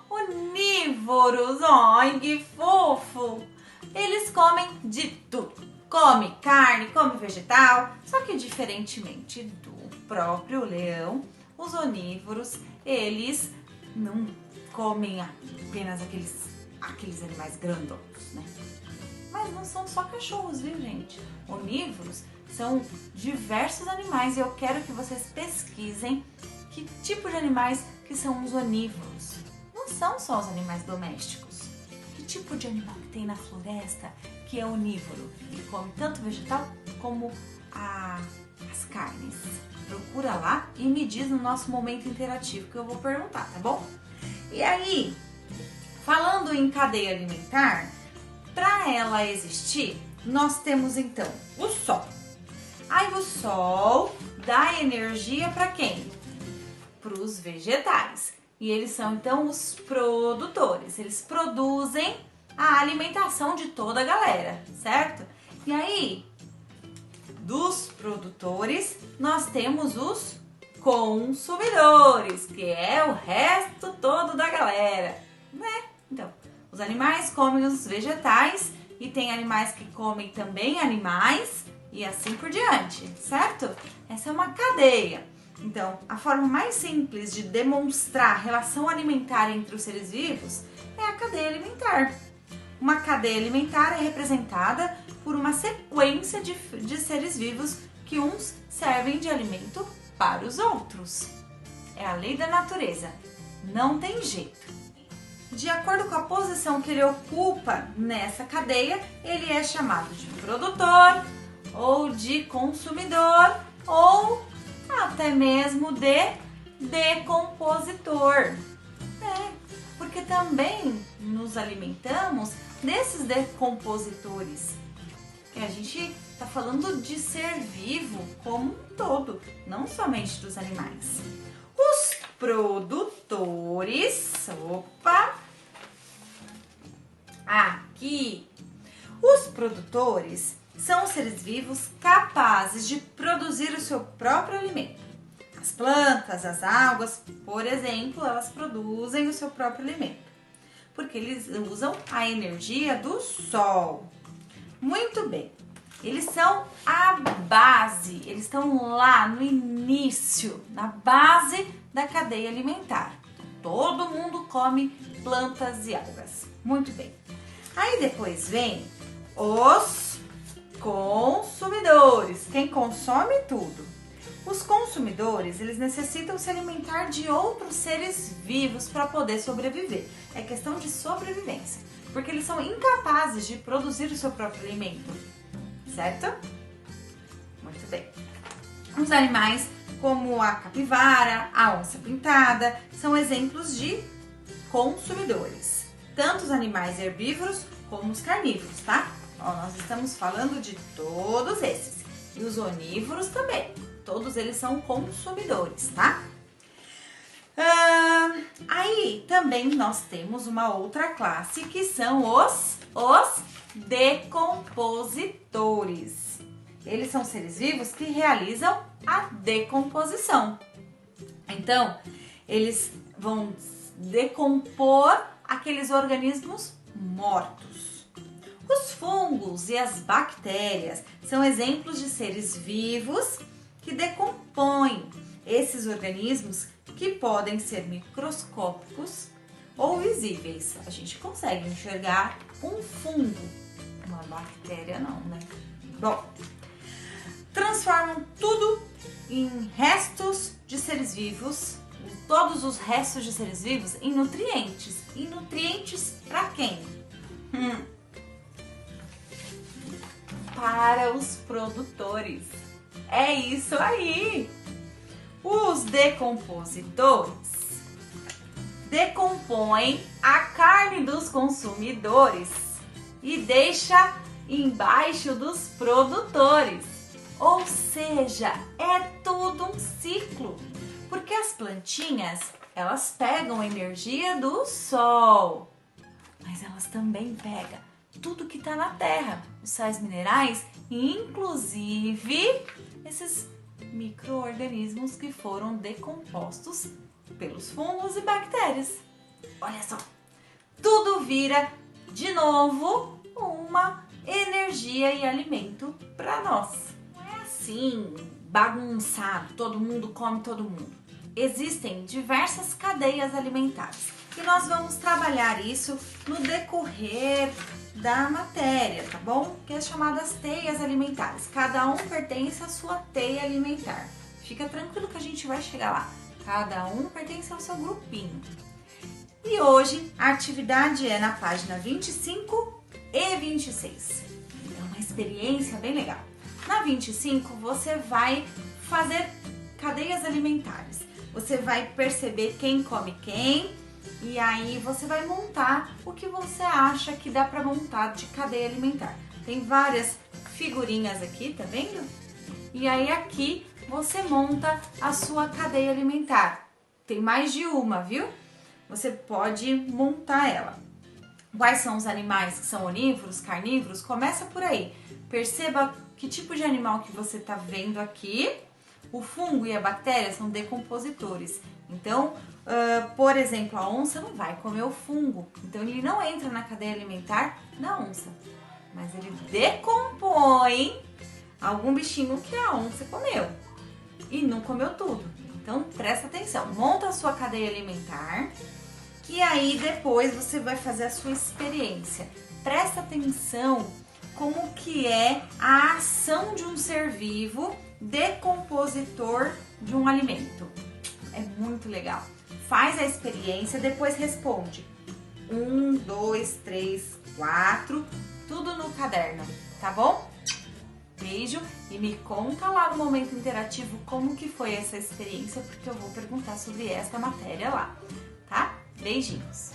Onívoros, ai que fofo! Eles comem de tudo. Come carne, come vegetal, só que diferentemente do próprio leão, os onívoros, eles não comem apenas aqueles animais grandosos, né? Mas não são só cachorros, viu, gente? Onívoros são diversos animais e eu quero que vocês pesquisem que tipo de animais que são os onívoros. Não são só os animais domésticos. Que tipo de animal que tem na floresta que é onívoro e come tanto vegetal como as carnes? Procura lá e me diz no nosso momento interativo que eu vou perguntar, tá bom? E aí, falando em cadeia alimentar, para ela existir, nós temos então o sol. Aí o sol dá energia para quem? Para os vegetais. E eles são então os produtores. Eles produzem a alimentação de toda a galera, certo? E aí, dos produtores, nós temos os consumidores, que é o resto todo da galera, né? Então, os animais comem os vegetais e tem animais que comem também animais e assim por diante, certo? Essa é uma cadeia. Então, a forma mais simples de demonstrar a relação alimentar entre os seres vivos é a cadeia alimentar. Uma cadeia alimentar é representada por uma sequência de seres vivos que uns servem de alimento para os outros. É a lei da natureza, não tem jeito. De acordo com a posição que ele ocupa nessa cadeia, ele é chamado de produtor, ou de consumidor, ou até mesmo de decompositor. Porque também nos alimentamos desses decompositores. Que a gente está falando de ser vivo como um todo, não somente dos animais. Os produtores, aqui, os produtores são seres vivos capazes de produzir o seu próprio alimento. As plantas, as algas, por exemplo, elas produzem o seu próprio alimento, porque eles usam a energia do sol. Muito bem, eles são a base, eles estão lá no início, na base da cadeia alimentar. Todo mundo come plantas e algas. Muito bem. Aí depois vem os consumidores, quem consome tudo. Os consumidores, eles necessitam se alimentar de outros seres vivos para poder sobreviver. É questão de sobrevivência, porque eles são incapazes de produzir o seu próprio alimento, certo? Muito bem. Os animais como a capivara, a onça-pintada, são exemplos de consumidores. Tanto os animais herbívoros como os carnívoros, tá? Nós estamos falando de todos esses. E os onívoros também. Todos eles são consumidores, tá? Aí também nós temos uma outra classe que são os decompositores. Eles são seres vivos que realizam a decomposição. Então, eles vão decompor aqueles organismos mortos. Os fungos e as bactérias são exemplos de seres vivos que decompõem esses organismos que podem ser microscópicos ou visíveis. A gente consegue enxergar um fungo, uma bactéria não, né? Bom, transformam tudo em restos de seres vivos, todos os restos de seres vivos em nutrientes. E nutrientes para quem? Para os produtores. É isso aí! Os decompositores decompõem a carne dos consumidores e deixa embaixo dos produtores. Ou seja, é tudo um ciclo, porque as plantinhas, elas pegam energia do sol, mas elas também pegam tudo que está na terra, os sais minerais, inclusive esses micro-organismos que foram decompostos pelos fungos e bactérias. Olha só, tudo vira de novo uma energia e alimento para nós. Não é assim, bagunçado, todo mundo come todo mundo. Existem diversas cadeias alimentares e nós vamos trabalhar isso no decorrer da matéria, tá bom? Que é chamadas teias alimentares. Cada um pertence à sua teia alimentar. Fica tranquilo que a gente vai chegar lá. Cada um pertence ao seu grupinho. E hoje a atividade é na página 25 e 26. É uma experiência bem legal. Na 25 você vai fazer cadeias alimentares. Você vai perceber quem come quem e aí você vai montar o que você acha que dá para montar de cadeia alimentar. Tem várias figurinhas aqui, tá vendo? E aí aqui você monta a sua cadeia alimentar. Tem mais de uma, viu? Você pode montar ela. Quais são os animais que são onívoros, carnívoros? Começa por aí. Perceba que tipo de animal que você está vendo aqui. O fungo e a bactéria são decompositores. Então, por exemplo, a onça não vai comer o fungo. Então, ele não entra na cadeia alimentar da onça. Mas ele decompõe algum bichinho que a onça comeu. E não comeu tudo. Então, presta atenção. Monta a sua cadeia alimentar. E aí depois você vai fazer a sua experiência. Presta atenção como que é a ação de um ser vivo decompositor de um alimento. É muito legal. Faz a experiência, depois responde. 1, 2, 3, 4, tudo no caderno, tá bom? Beijo e me conta lá no momento interativo como que foi essa experiência, porque eu vou perguntar sobre esta matéria lá, tá? Beijinhos!